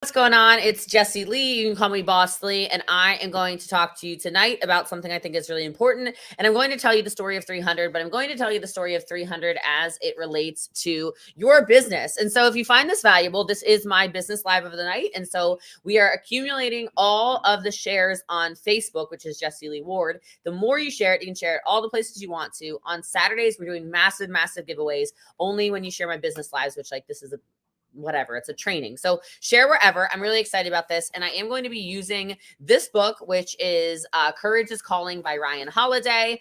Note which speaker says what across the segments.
Speaker 1: What's going on? It's Jessie Lee. You can call me Boss Lee, and I am going to talk to you tonight about something I think is really important. And I'm going to tell you the story of 300, but I'm going to tell you the story of 300 as it relates to your business. And so if you find this valuable, this is my business live of the night. And so we are accumulating all of the shares on Facebook, which is Jessie Lee Ward. The more you share it, you can share it all the places you want to. On Saturdays, we're doing massive giveaways only when you share my business lives, which this is whatever, it's a training. So share wherever. I'm really excited about this. And I am going to be using this book, which is Courage is Calling by Ryan Holiday.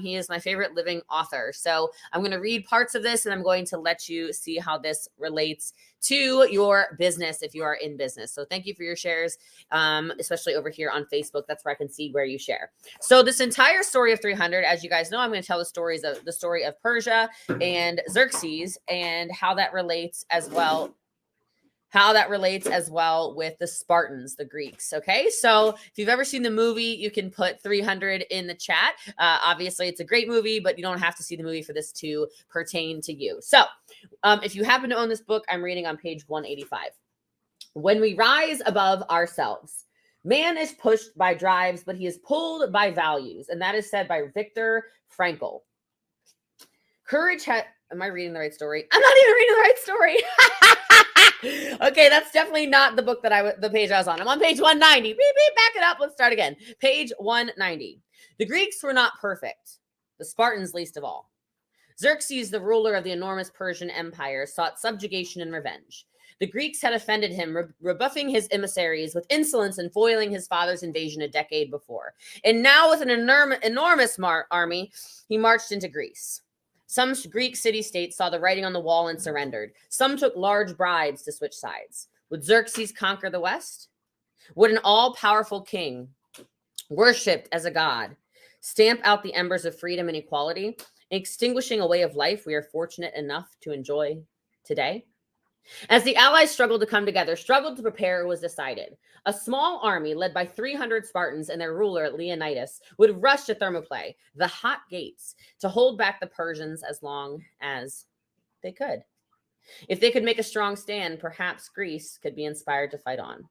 Speaker 1: He is my favorite living author. So I'm going to read parts of this and I'm going to let you see how this relates to your business if you are in business. So thank you for your shares, especially over here on Facebook. That's where I can see where you share. So this entire story of 300, as you guys know, I'm going to tell the story of Persia and Xerxes and how that relates as well with the Spartans, the Greeks. Okay, so if you've ever seen the movie, you can put 300 in the chat. Obviously, it's a great movie, but you don't have to see the movie for this to pertain to you. So if you happen to own this book, I'm reading on page 185. When we rise above ourselves, man is pushed by drives, but he is pulled by values. And that is said by Viktor Frankl. Courage has... Am I reading the right story? I'm not even reading the right story. Okay, that's definitely not the book the page I was on. I'm on page 190. Beep, beep, back it up. Let's start again. Page 190. The Greeks were not perfect. The Spartans least of all. Xerxes, the ruler of the enormous Persian Empire, sought subjugation and revenge. The Greeks had offended him, rebuffing his emissaries with insolence and foiling his father's invasion a decade before. And now with an enormous army, he marched into Greece. Some Greek city-states saw the writing on the wall and surrendered. Some took large bribes to switch sides. Would Xerxes conquer the West? Would an all-powerful king, worshipped as a god, stamp out the embers of freedom and equality, extinguishing a way of life we are fortunate enough to enjoy today? As the allies struggled to come together, struggled to prepare, it was decided. A small army led by 300 Spartans and their ruler, Leonidas, would rush to Thermopylae, the hot gates, to hold back the Persians as long as they could. If they could make a strong stand, perhaps Greece could be inspired to fight on.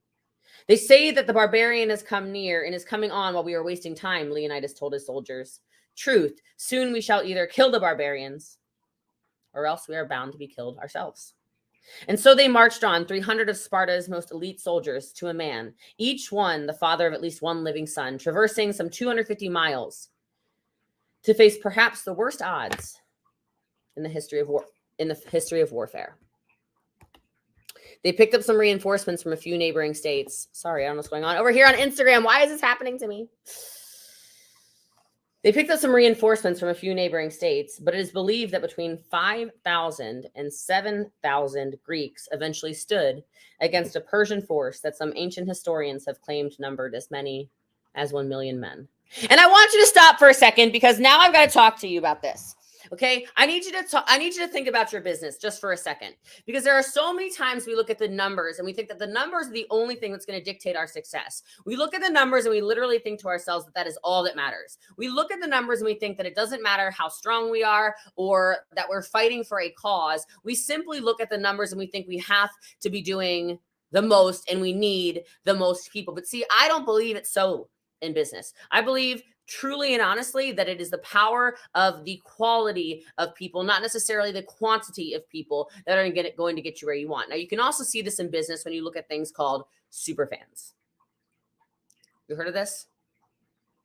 Speaker 1: They say that the barbarian has come near and is coming on while we are wasting time, Leonidas told his soldiers. Truth, soon we shall either kill the barbarians or else we are bound to be killed ourselves. And so they marched on, 300 of Sparta's most elite soldiers to a man, each one the father of at least one living son, traversing some 250 miles to face perhaps the worst odds in the history of warfare. They picked up some reinforcements from a few neighboring states. Sorry, I don't know what's going on over here on Instagram. Why is this happening to me? They picked up some reinforcements from a few neighboring states, but it is believed that between 5,000 and 7,000 Greeks eventually stood against a Persian force that some ancient historians have claimed numbered as many as 1 million men. And I want you to stop for a second because now I've got to talk to you about this. Okay, I need you to think about your business just for a second, because there are so many times we look at the numbers and we think that the numbers are the only thing that's going to dictate our success. We look at the numbers and we literally think to ourselves that is all that matters. We look at the numbers and we think that it doesn't matter how strong we are or that we're fighting for a cause. We simply look at the numbers and we think we have to be doing the most and we need the most people. But see, I don't believe it's so in business. I believe truly and honestly that it is the power of the quality of people, not necessarily the quantity of people that are going to get you where you want. Now, you can also see this in business when you look at things called super fans. You heard of this?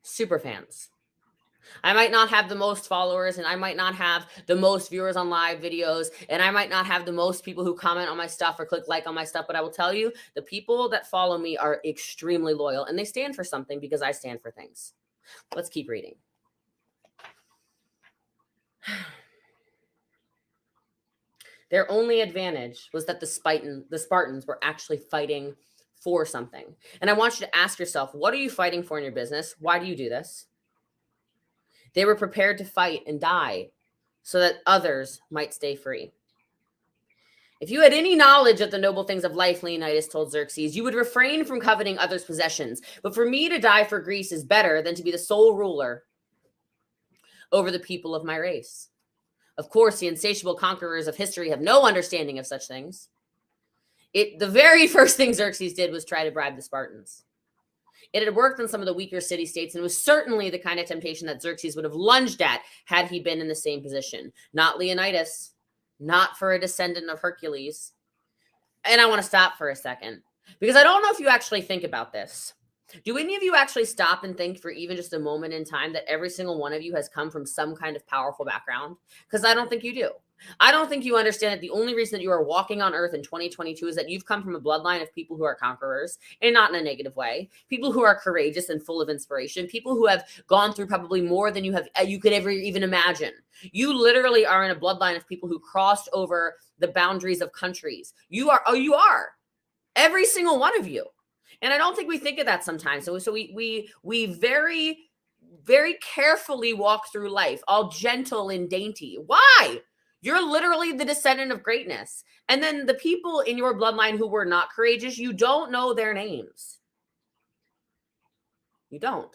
Speaker 1: Super fans. I might not have the most followers and I might not have the most viewers on live videos and I might not have the most people who comment on my stuff or click like on my stuff, but I will tell you the people that follow me are extremely loyal and they stand for something because I stand for things. Let's keep reading. Their only advantage was that the Spartans were actually fighting for something. And I want you to ask yourself, what are you fighting for in your business? Why do you do this? They were prepared to fight and die so that others might stay free. If you had any knowledge of the noble things of life, Leonidas told Xerxes, you would refrain from coveting others' possessions. But for me to die for Greece is better than to be the sole ruler over the people of my race. Of course, the insatiable conquerors of history have no understanding of such things. The very first thing Xerxes did was try to bribe the Spartans. It had worked in some of the weaker city-states, and it was certainly the kind of temptation that Xerxes would have lunged at had he been in the same position. Not Leonidas, not for a descendant of Hercules. And I want to stop for a second, because I don't know if you actually think about this. Do any of you actually stop and think for even just a moment in time that every single one of you has come from some kind of powerful background? Because I don't think you do. I don't think you understand that the only reason that you are walking on earth in 2022 is that you've come from a bloodline of people who are conquerors, and not in a negative way, people who are courageous and full of inspiration, people who have gone through probably more than you could ever even imagine. You literally are in a bloodline of people who crossed over the boundaries of countries. You are every single one of you. And I don't think we think of that sometimes. So we very, very carefully walk through life, all gentle and dainty. Why? You're literally the descendant of greatness. And then the people in your bloodline who were not courageous, you don't know their names. You don't.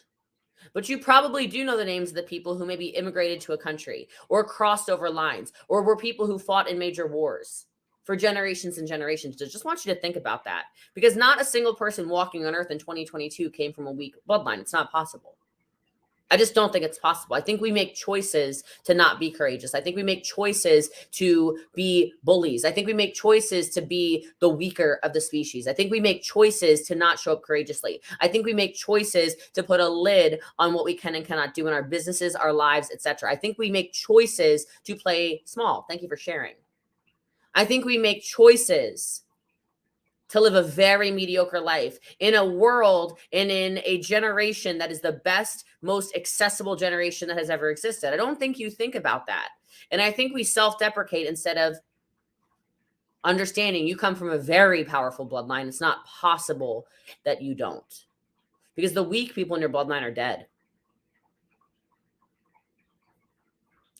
Speaker 1: But you probably do know the names of the people who maybe immigrated to a country or crossed over lines or were people who fought in major wars for generations and generations. I just want you to think about that, because not a single person walking on earth in 2022 came from a weak bloodline. It's not possible. I just don't think it's possible. I think we make choices to not be courageous. I think we make choices to be bullies. I think we make choices to be the weaker of the species. I think we make choices to not show up courageously. I think we make choices to put a lid on what we can and cannot do in our businesses, our lives, etc. I think we make choices to play small. Thank you for sharing. I think we make choices to live a very mediocre life in a world and in a generation that is the best, most accessible generation that has ever existed. I don't think you think about that. And I think we self-deprecate instead of understanding you come from a very powerful bloodline. It's not possible that you don't, because the weak people in your bloodline are dead.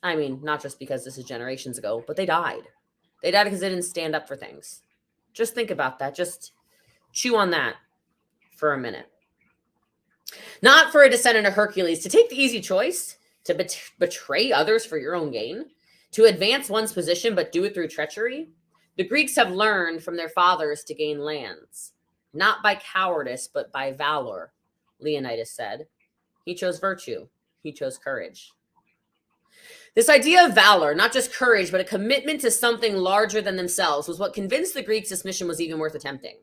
Speaker 1: I mean, not just because this is generations ago, but they died. They died because they didn't stand up for things. Just think about that. Just chew on that for a minute. Not for a descendant of Hercules to take the easy choice to betray others for your own gain, to advance one's position but do it through treachery. The Greeks have learned from their fathers to gain lands, not by cowardice but by valor, Leonidas said. He chose virtue. He chose courage. This idea of valor, not just courage, but a commitment to something larger than themselves, was what convinced the Greeks this mission was even worth attempting.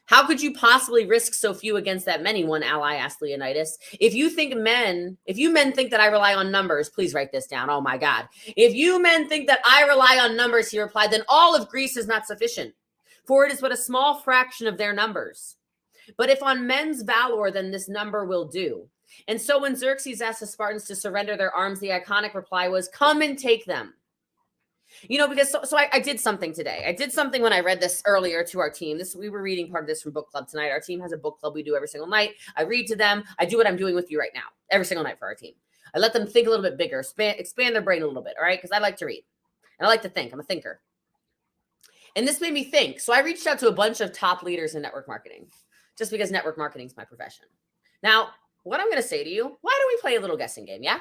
Speaker 1: How could you possibly risk so few against that many? One ally asked Leonidas. If you men think that I rely on numbers, please write this down. Oh my God. If you men think that I rely on numbers, he replied, then all of Greece is not sufficient, for it is but a small fraction of their numbers. But if on men's valor, then this number will do. And so when Xerxes asked the Spartans to surrender their arms, the iconic reply was, come and take them. You know, because I did something today. I did something when I read this earlier to our team. We were reading part of this from book club tonight. Our team has a book club we do every single night. I read to them. I do what I'm doing with you right now, every single night for our team. I let them think a little bit bigger, expand their brain a little bit, all right? Because I like to read and I like to think. I'm a thinker. And this made me think. So I reached out to a bunch of top leaders in network marketing, just because network marketing is my profession. Now, what I'm going to say to you, why don't we play a little guessing game, yeah?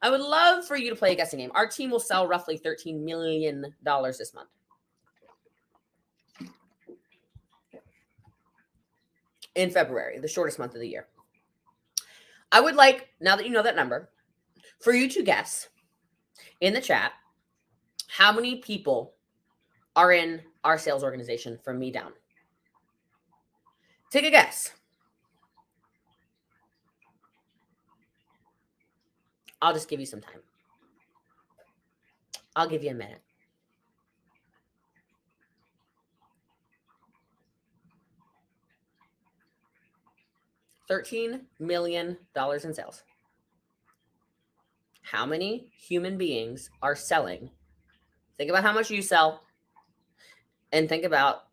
Speaker 1: I would love for you to play a guessing game. Our team will sell roughly $13 million this month. In February, the shortest month of the year. I would like, now that you know that number, for you to guess in the chat how many people are in our sales organization from me down. Take a guess. I'll just give you some time. I'll give you a minute. $13 million in sales. How many human beings are selling? Think about how much you sell and think about.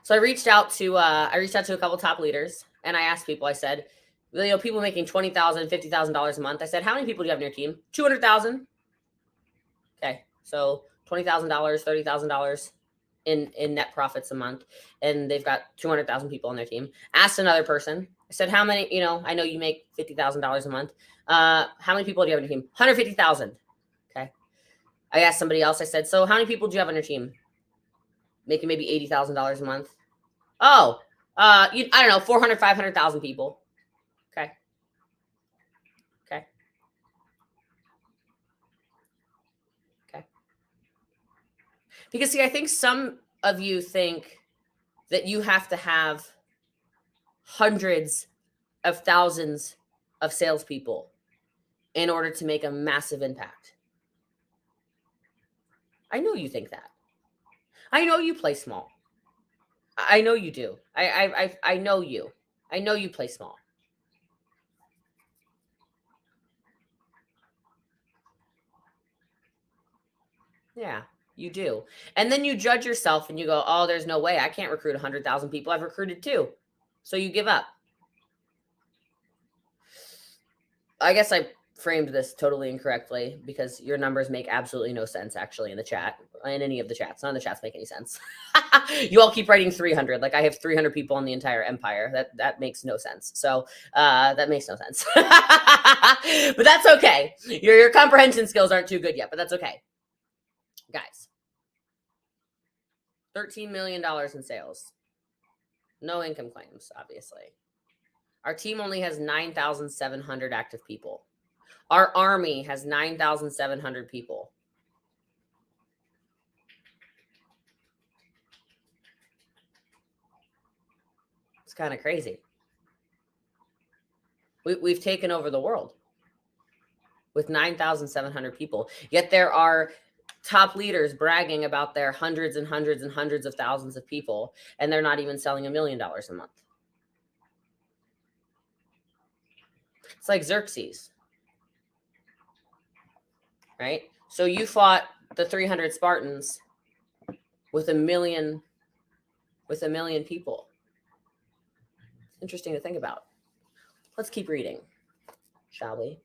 Speaker 1: So I reached out to a couple top leaders and I asked people, I said, you know, people making $20,000, $50,000 a month. I said, how many people do you have in your team? 200,000. Okay. So $20,000, $30,000 in net profits a month. And they've got 200,000 people on their team. Asked another person. I said, how many, you know, I know you make $50,000 a month. How many people do you have on your team? 150,000. Okay. I asked somebody else. I said, so how many people do you have on your team? making maybe $80,000 a month. Oh, I don't know, 400, 500,000 people. Okay. Okay. Okay. Because see, I think some of you think that you have to have hundreds of thousands of salespeople in order to make a massive impact. I know you think that. I know you play small. I know you do. I know you. I know you play small. Yeah, you do. And then you judge yourself and you go, "Oh, there's no way I can't recruit 100,000 people. I've recruited 2." So you give up. I guess I framed this totally incorrectly because your numbers make absolutely no sense actually in the chat, in any of the chats. None of the chats make any sense. You all keep writing 300. Like I have 300 people in the entire empire. That makes no sense. So that makes no sense. But that's okay. Your comprehension skills aren't too good yet, but that's okay. Guys, $13 million in sales. No income claims, obviously. Our team only has 9,700 active people. Our army has 9,700 people. It's kind of crazy. We've taken over the world with 9,700 people. Yet there are top leaders bragging about their hundreds and hundreds and hundreds of thousands of people, and they're not even selling $1 million a month. It's like Xerxes, right? So you fought the 300 Spartans with a million people. Interesting to think about. Let's keep reading, shall we?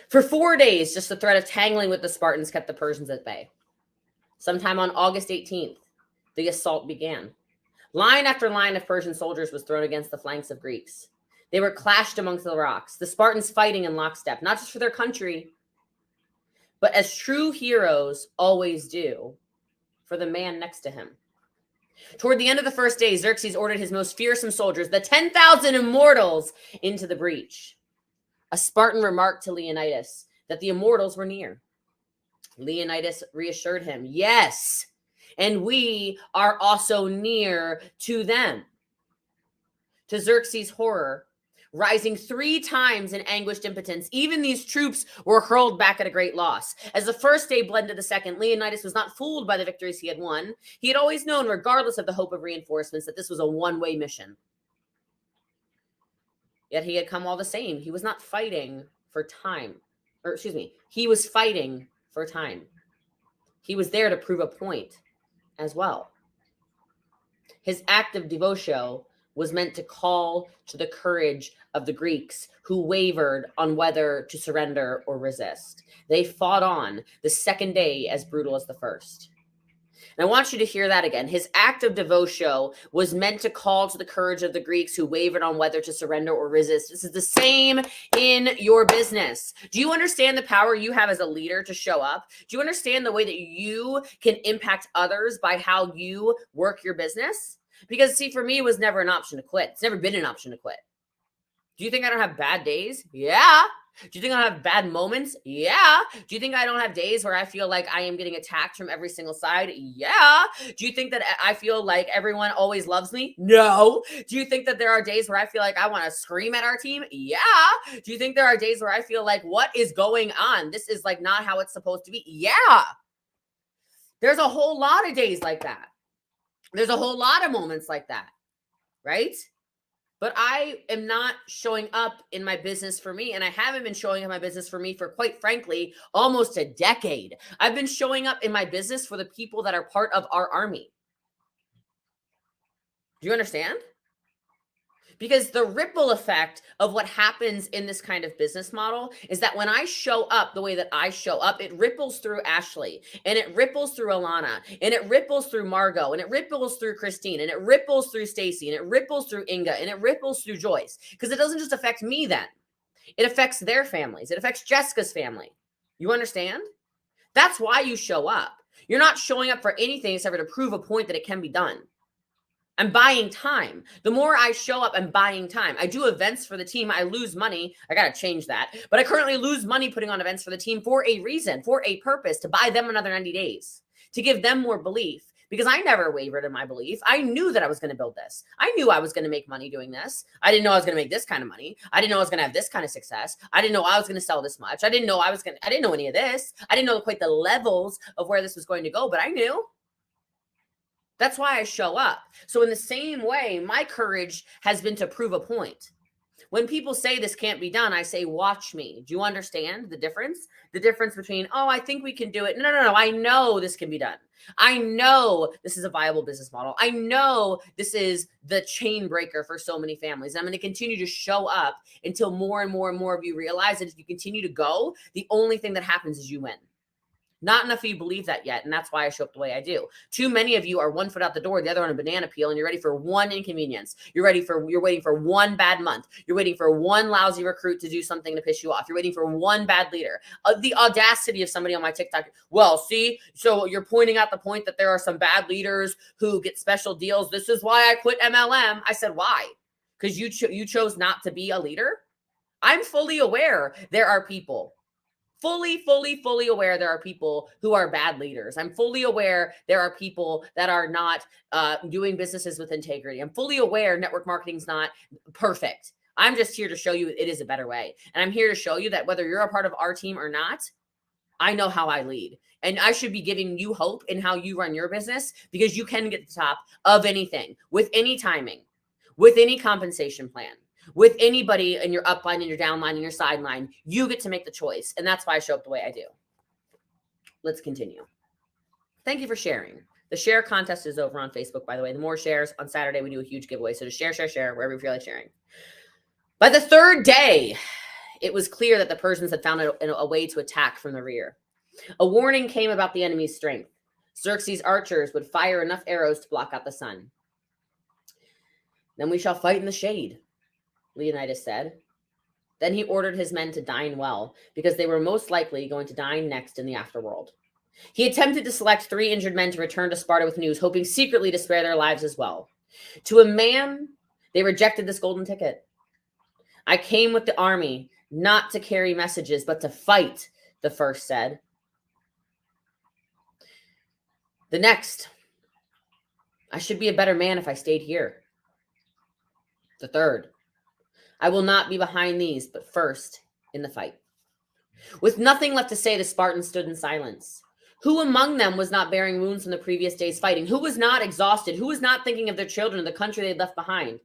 Speaker 1: For 4 days, just the threat of tangling with the Spartans kept the Persians at bay. Sometime on August 18th, the assault began. Line after line of Persian soldiers was thrown against the flanks of Greeks. They were clashed amongst the rocks, the Spartans fighting in lockstep, not just for their country, but as true heroes always do, for the man next to him. Toward the end of the first day, Xerxes ordered his most fearsome soldiers, the 10,000 immortals, into the breach. A Spartan remarked to Leonidas that the immortals were near. Leonidas reassured him, "Yes, and we are also near to them." To Xerxes' horror, rising 3 times in anguished impotence, even these troops were hurled back at a great loss. As the first day bled into the second, Leonidas was not fooled by the victories he had won. He had always known, regardless of the hope of reinforcements, that this was a one-way mission. Yet he had come all the same. He was not fighting for time. He was fighting for time. He was there to prove a point as well. His act of devotion was meant to call to the courage of the Greeks who wavered on whether to surrender or resist. They fought on, the second day as brutal as the first. And I want you to hear that again. His act of devotion was meant to call to the courage of the Greeks who wavered on whether to surrender or resist. This is the same in your business. Do you understand the power you have as a leader to show up? Do you understand the way that you can impact others by how you work your business? Because see, for me, it was never an option to quit. It's never been an option to quit. Do you think I don't have bad days? Yeah. Do you think I have bad moments? Yeah. Do you think I don't have days where I feel like I am getting attacked from every single side? Yeah. Do you think that I feel like everyone always loves me? No. Do you think that there are days where I feel like I want to scream at our team? Yeah. Do you think there are days where I feel like, what is going on? This is like not how it's supposed to be. Yeah. There's a whole lot of days like that. There's a whole lot of moments like that, right? But I am not showing up in my business for me. And I haven't been showing up in my business for me for, quite frankly, almost a decade. I've been showing up in my business for the people that are part of our army. Do you understand? Because the ripple effect of what happens in this kind of business model is that when I show up the way that I show up, it ripples through Ashley, and it ripples through Alana, and it ripples through Margot, and it ripples through Christine, and it ripples through Stacy, and it ripples through Inga, and it ripples through Joyce. Because it doesn't just affect me then. It affects their families. It affects Jessica's family. You understand? That's why you show up. You're not showing up for anything except for to prove a point that it can be done. I'm buying time. The more I show up, I'm buying time. I do events for the team. I lose money. I got to change that. But I currently lose money putting on events for the team for a reason, for a purpose, to buy them another 90 days, to give them more belief, because I never wavered in my belief. I knew that I was going to build this. I knew I was going to make money doing this. I didn't know I was going to make this kind of money. I didn't know I was going to have this kind of success. I didn't know I was going to sell this much. I didn't know any of this. I didn't know quite the levels of where this was going to go, but I knew. That's why I show up. So in the same way, my courage has been to prove a point. When people say this can't be done, I say, watch me. Do you understand the difference? The difference between, oh, I think we can do it. No. I know this can be done. I know this is a viable business model. I know this is the chain breaker for so many families. I'm going to continue to show up until more and more and more of you realize that if you continue to go, the only thing that happens is you win. Not enough of you believe that yet, and that's why I show up the way I do. Too many of you are one foot out the door, the other on a banana peel, and you're ready for one inconvenience. You're waiting for one bad month. You're waiting for one lousy recruit to do something to piss you off. You're waiting for one bad leader. The audacity of somebody on my TikTok. Well, see, so you're pointing out the point that there are some bad leaders who get special deals. This is why I quit MLM. I said, why? Because you chose not to be a leader? I'm fully aware there are people. Fully aware there are people who are bad leaders. I'm fully aware there are people that are not doing businesses with integrity. I'm fully aware network marketing is not perfect. I'm just here to show you it is a better way. And I'm here to show you that whether you're a part of our team or not, I know how I lead. And I should be giving you hope in how you run your business, because you can get to the top of anything with any timing, with any compensation plan, with anybody in your upline and your downline and your sideline. You get to make the choice. And that's why I show up the way I do. Let's continue. Thank you for sharing. The share contest is over on Facebook, by the way. The more shares on Saturday, we do a huge giveaway. So just share wherever you feel like sharing. By the third day, it was clear that the Persians had found a way to attack from the rear. A warning came about the enemy's strength. Xerxes' archers would fire enough arrows to block out the sun. Then we shall fight in the shade, Leonidas said. Then he ordered his men to dine well, because they were most likely going to dine next in the afterworld. He attempted to select 3 injured men to return to Sparta with news, hoping secretly to spare their lives as well. To a man, they rejected this golden ticket. I came with the army, not to carry messages, but to fight, the first said. The next, I should be a better man if I stayed here. The third, I will not be behind these, but first in the fight. With nothing left to say, the Spartans stood in silence. Who among them was not bearing wounds from the previous day's fighting? Who was not exhausted? Who was not thinking of their children and the country they had left behind?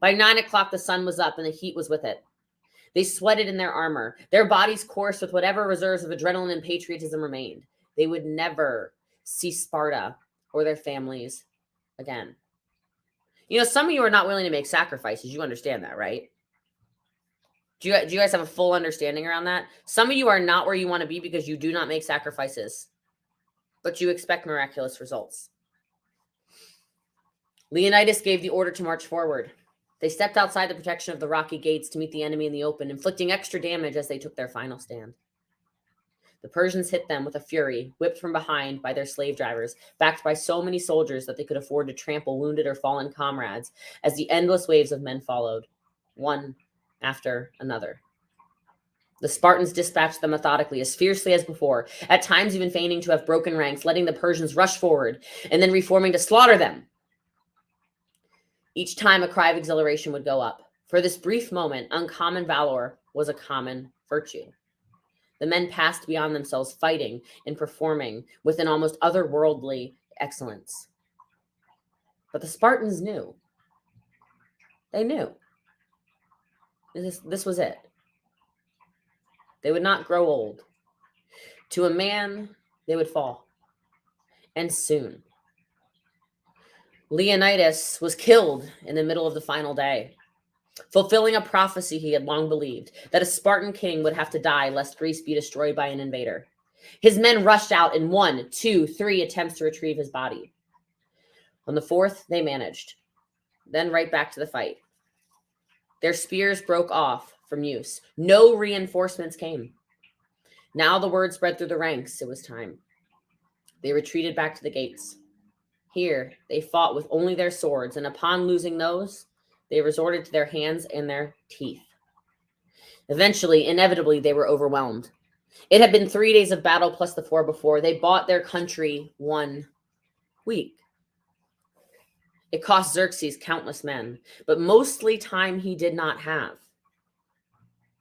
Speaker 1: By 9 o'clock, the sun was up and the heat was with it. They sweated in their armor, their bodies coursed with whatever reserves of adrenaline and patriotism remained. They would never see Sparta or their families again. You know, some of you are not willing to make sacrifices. You understand that, right? Do you guys have a full understanding around that? Some of you are not where you want to be because you do not make sacrifices, but you expect miraculous results. Leonidas gave the order to march forward. They stepped outside the protection of the rocky gates to meet the enemy in the open, inflicting extra damage as they took their final stand. The Persians hit them with a fury, whipped from behind by their slave drivers, backed by so many soldiers that they could afford to trample wounded or fallen comrades, as the endless waves of men followed, one after another. The Spartans dispatched them methodically, as fiercely as before, at times even feigning to have broken ranks, letting the Persians rush forward, and then reforming to slaughter them. Each time a cry of exhilaration would go up. For this brief moment, uncommon valor was a common virtue. The men passed beyond themselves, fighting and performing with an almost otherworldly excellence. But the Spartans knew. They knew. This was it. They would not grow old. To a man, they would fall. And soon. Leonidas was killed in the middle of the final day, fulfilling a prophecy he had long believed, that a Spartan king would have to die lest Greece be destroyed by an invader. His men rushed out in 1, 2, 3 attempts to retrieve his body. On the 4th, they managed. Then right back to the fight. Their spears broke off from use. No reinforcements came. Now the word spread through the ranks. It was time. They retreated back to the gates. Here, they fought with only their swords, and upon losing those, they resorted to their hands and their teeth. Eventually, inevitably, they were overwhelmed. It had been 3 days of battle plus the 4 before. They bought their country 1 week. It cost Xerxes countless men, but mostly time he did not have.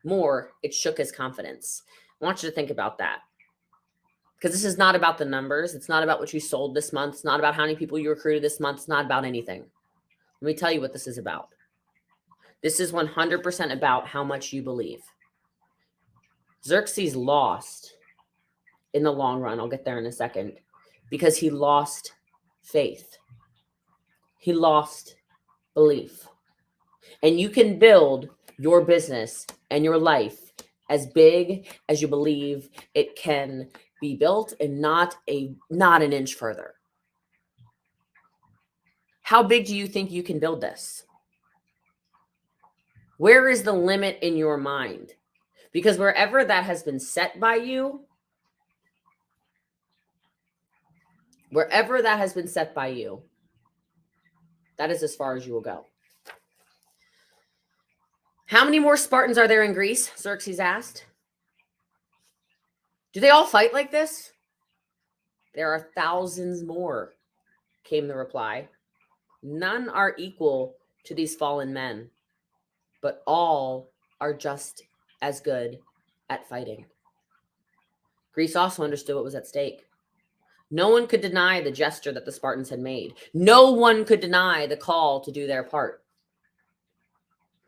Speaker 1: More, it shook his confidence. I want you to think about that. Because this is not about the numbers. It's not about what you sold this month. It's not about how many people you recruited this month. It's not about anything. Let me tell you what this is about. This is 100% about how much you believe. Xerxes lost in the long run. I'll get there in a second. Because he lost faith. He lost belief. And you can build your business and your life as big as you believe it can be built, and not an inch further. How big do you think you can build this? Where is the limit in your mind? Because wherever that has been set by you, that is as far as you will go. How many more Spartans are there in Greece? Xerxes asked. Do they all fight like this? There are thousands more, came the reply. None are equal to these fallen men, but all are just as good at fighting. Greece also understood what was at stake. No one could deny the gesture that the Spartans had made. No one could deny the call to do their part.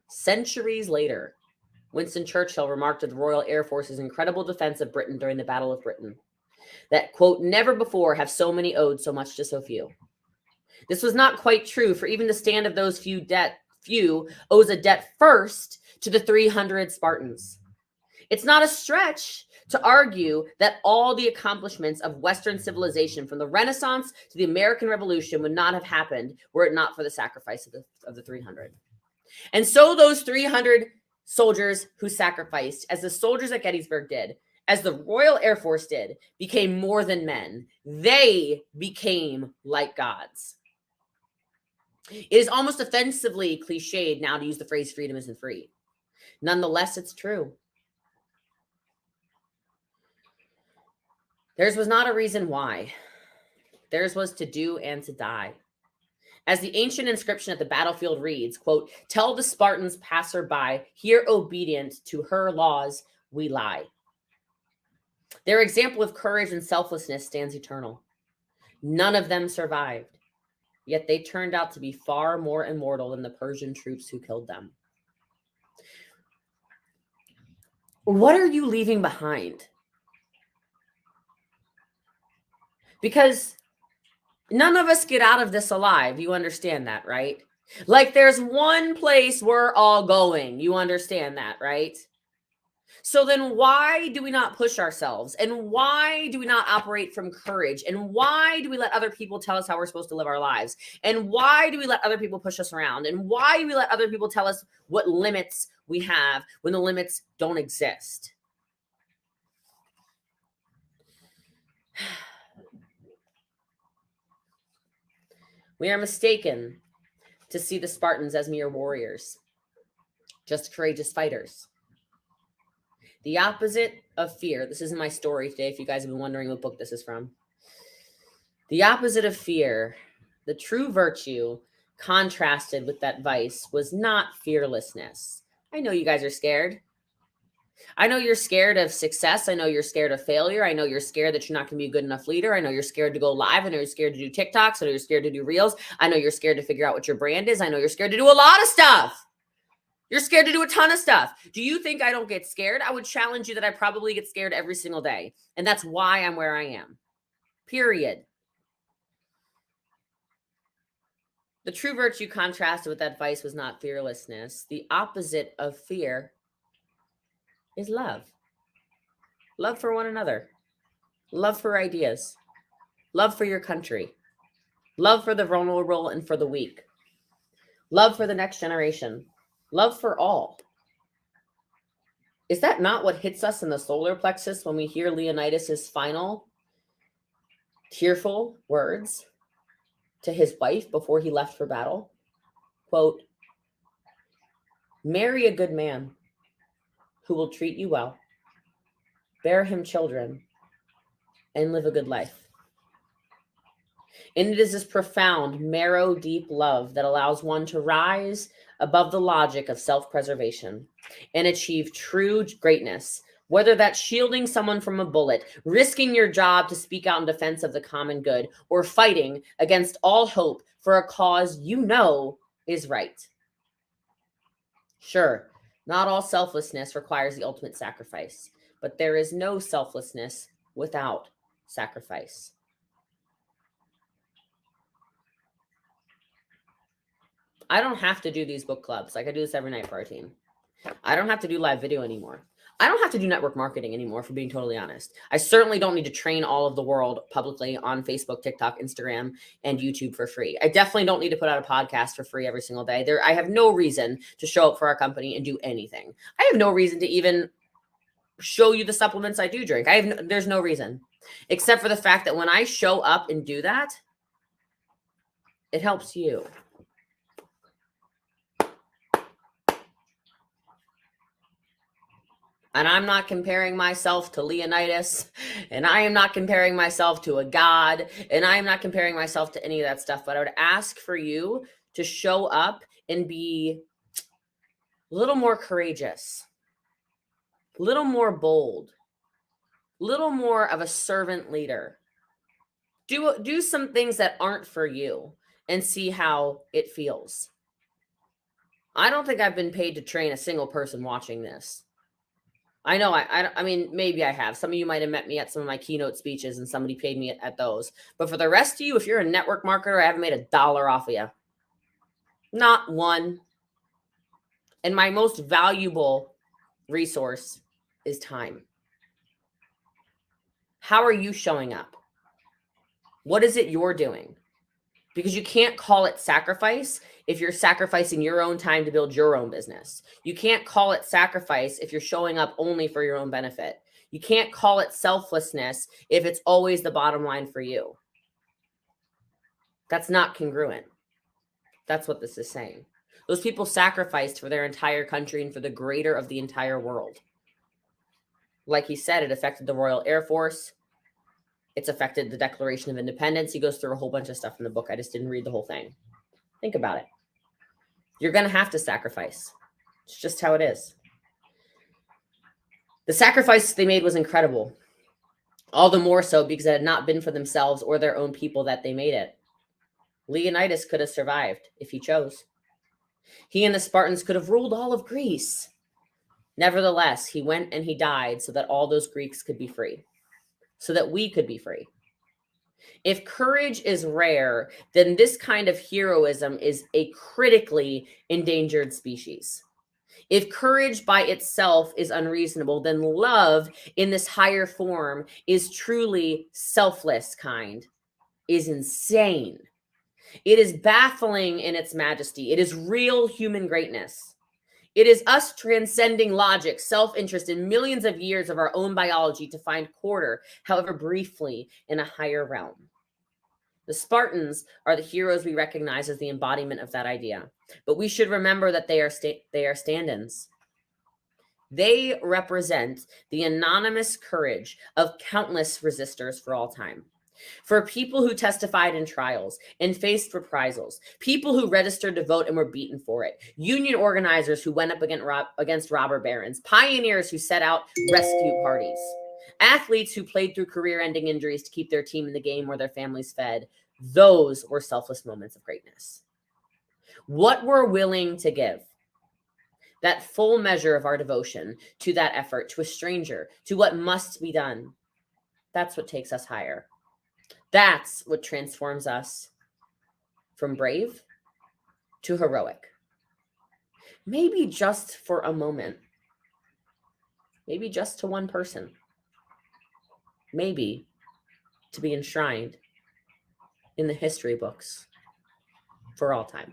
Speaker 1: Centuries later, Winston Churchill remarked of the Royal Air Force's incredible defense of Britain during the Battle of Britain that, quote, never before have so many owed so much to so few. This was not quite true, for even the stand of those few owes a debt first to the 300 Spartans. It's not a stretch to argue that all the accomplishments of Western civilization, from the Renaissance to the American Revolution, would not have happened were it not for the sacrifice of the 300. And so those 300 soldiers who sacrificed, as the soldiers at Gettysburg did, as the Royal Air Force did, became more than men. They became like gods. It is almost offensively cliched now to use the phrase freedom isn't free. Nonetheless, it's true. Theirs was not a reason why. Theirs was to do and to die. As the ancient inscription at the battlefield reads, quote, tell the Spartans passerby, here obedient to her laws we lie. Their example of courage and selflessness stands eternal. None of them survived, yet they turned out to be far more immortal than the Persian troops who killed them. What are you leaving behind? Because none of us get out of this alive. You understand that, right? Like there's one place we're all going. You understand that, right? So then why do we not push ourselves? And why do we not operate from courage? And why do we let other people tell us how we're supposed to live our lives? And why do we let other people push us around? And why do we let other people tell us what limits we have when the limits don't exist? We are mistaken to see the Spartans as mere warriors, just courageous fighters. The opposite of fear. This isn't my story today, if you guys have been wondering what book this is from. The opposite of fear, the true virtue contrasted with that vice, was not fearlessness. I know you guys are scared. I know you're scared of success. I know you're scared of failure. I know you're scared that you're not going to be a good enough leader. I know you're scared to go live. I know you're scared to do TikToks. I know you're scared to do Reels. I know you're scared to figure out what your brand is. I know you're scared to do a lot of stuff. You're scared to do a ton of stuff. Do you think I don't get scared? I would challenge you that I probably get scared every single day. And that's why I'm where I am. Period. The true virtue contrasted with that vice was not fearlessness. The opposite of fear is love. Love for one another. Love for ideas. Love for your country. Love for the vulnerable and for the weak. Love for the next generation. Love for all. Is that not what hits us in the solar plexus when we hear Leonidas's final tearful words to his wife before he left for battle. Quote, marry a good man who will treat you well, bear him children, and live a good life. And it is this profound, marrow deep love that allows one to rise above the logic of self-preservation and achieve true greatness, whether that's shielding someone from a bullet, risking your job to speak out in defense of the common good, or fighting against all hope for a cause you know is right. Sure, not all selflessness requires the ultimate sacrifice, but there is no selflessness without sacrifice. I don't have to do these book clubs. Like I do this every night for our team. I don't have to do live video anymore. I don't have to do network marketing anymore, for being totally honest. I certainly don't need to train all of the world publicly on Facebook, TikTok, Instagram, and YouTube for free. I definitely don't need to put out a podcast for free every single day. I have no reason to show up for our company and do anything. I have no reason to even show you the supplements I do drink. There's no reason, except for the fact that when I show up and do that, it helps you. And I'm not comparing myself to Leonidas, and I am not comparing myself to a god, and I am not comparing myself to any of that stuff. But I would ask for you to show up and be a little more courageous, a little more bold, a little more of a servant leader. Do some things that aren't for you and see how it feels. I don't think I've been paid to train a single person watching this. I know. I mean, maybe I have. Some of you might have met me at some of my keynote speeches and somebody paid me at those. But for the rest of you, if you're a network marketer, I haven't made $1 off of you. Not one. And my most valuable resource is time. How are you showing up? What is it you're doing? Because you can't call it sacrifice if you're sacrificing your own time to build your own business. You can't call it sacrifice if you're showing up only for your own benefit. You can't call it selflessness if it's always the bottom line for you. That's not congruent. That's what this is saying. Those people sacrificed for their entire country and for the greater of the entire world. Like he said, it affected the Royal Air Force. It's affected the Declaration of Independence. He goes through a whole bunch of stuff in the book. I just didn't read the whole thing. Think about it. You're going to have to sacrifice. It's just how it is. The sacrifice they made was incredible. All the more so because it had not been for themselves or their own people that they made it. Leonidas could have survived if he chose. He and the Spartans could have ruled all of Greece. Nevertheless, he went and he died so that all those Greeks could be free. So that we could be free. If courage is rare, then this kind of heroism is a critically endangered species. If courage by itself is unreasonable, then love in this higher form is truly selfless kind, is insane. It is baffling in its majesty. It is real human greatness. It is us transcending logic, self-interest, and millions of years of our own biology to find quarter, however briefly, in a higher realm. The Spartans are the heroes we recognize as the embodiment of that idea. But we should remember that they are stand-ins. They represent the anonymous courage of countless resistors for all time. For people who testified in trials and faced reprisals, people who registered to vote and were beaten for it, union organizers who went up against robber barons, pioneers who set out rescue parties, athletes who played through career-ending injuries to keep their team in the game where their families fed. Those were selfless moments of greatness. What we're willing to give, that full measure of our devotion to that effort, to a stranger, to what must be done, that's what takes us higher. That's what transforms us from brave to heroic. Maybe just for a moment. Maybe just to one person. Maybe to be enshrined in the history books for all time.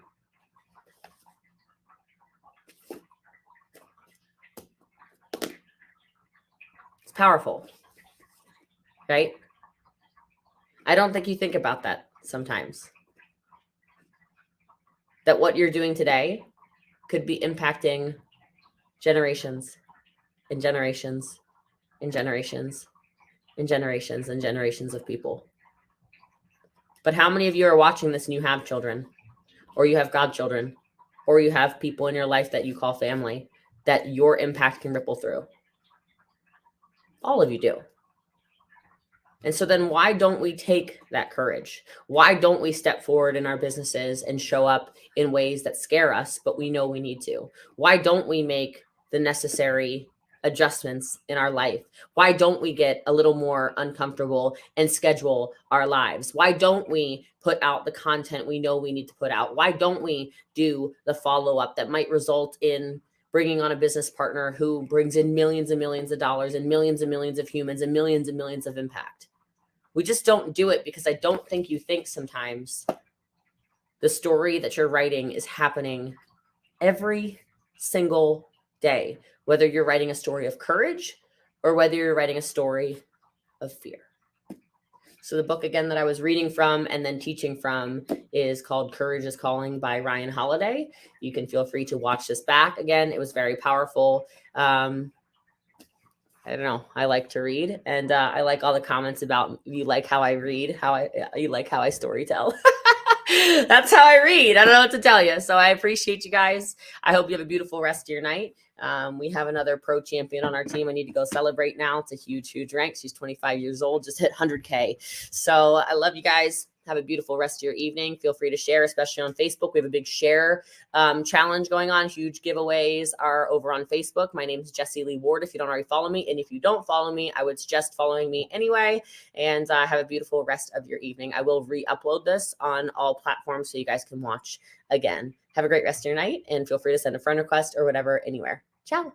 Speaker 1: It's powerful, right? I don't think you think about that sometimes. That what you're doing today could be impacting generations and generations and generations and generations and generations of people. But how many of you are watching this and you have children, or you have godchildren, or you have people in your life that you call family that your impact can ripple through? All of you do. And so then why don't we take that courage? Why don't we step forward in our businesses and show up in ways that scare us, but we know we need to? Why don't we make the necessary adjustments in our life? Why don't we get a little more uncomfortable and schedule our lives? Why don't we put out the content we know we need to put out? Why don't we do the follow up that might result in bringing on a business partner who brings in millions and millions of dollars and millions of humans and millions of impact? We just don't do it because I don't think you think sometimes the story that you're writing is happening every single day, whether you're writing a story of courage or whether you're writing a story of fear. So the book, again, that I was reading from and then teaching from is called Courage is Calling by Ryan Holiday. You can feel free to watch this back. Again, it was very powerful. I don't know. I like to read, and I like all the comments about you like how I read, you like how I storytell. That's how I read. I don't know what to tell you. So I appreciate you guys. I hope you have a beautiful rest of your night. We have another pro champion on our team. I need to go celebrate now. It's a huge rank. She's 25 years old, just hit 100K. So I love you guys. Have a beautiful rest of your evening. Feel free to share, especially on Facebook. We have a big share challenge going on. Huge giveaways are over on Facebook. My name is Jessie Lee Ward, if you don't already follow me. And if you don't follow me, I would suggest following me anyway. And have a beautiful rest of your evening. I will re-upload this on all platforms so you guys can watch again. Have a great rest of your night, and feel free to send a friend request or whatever anywhere. Ciao.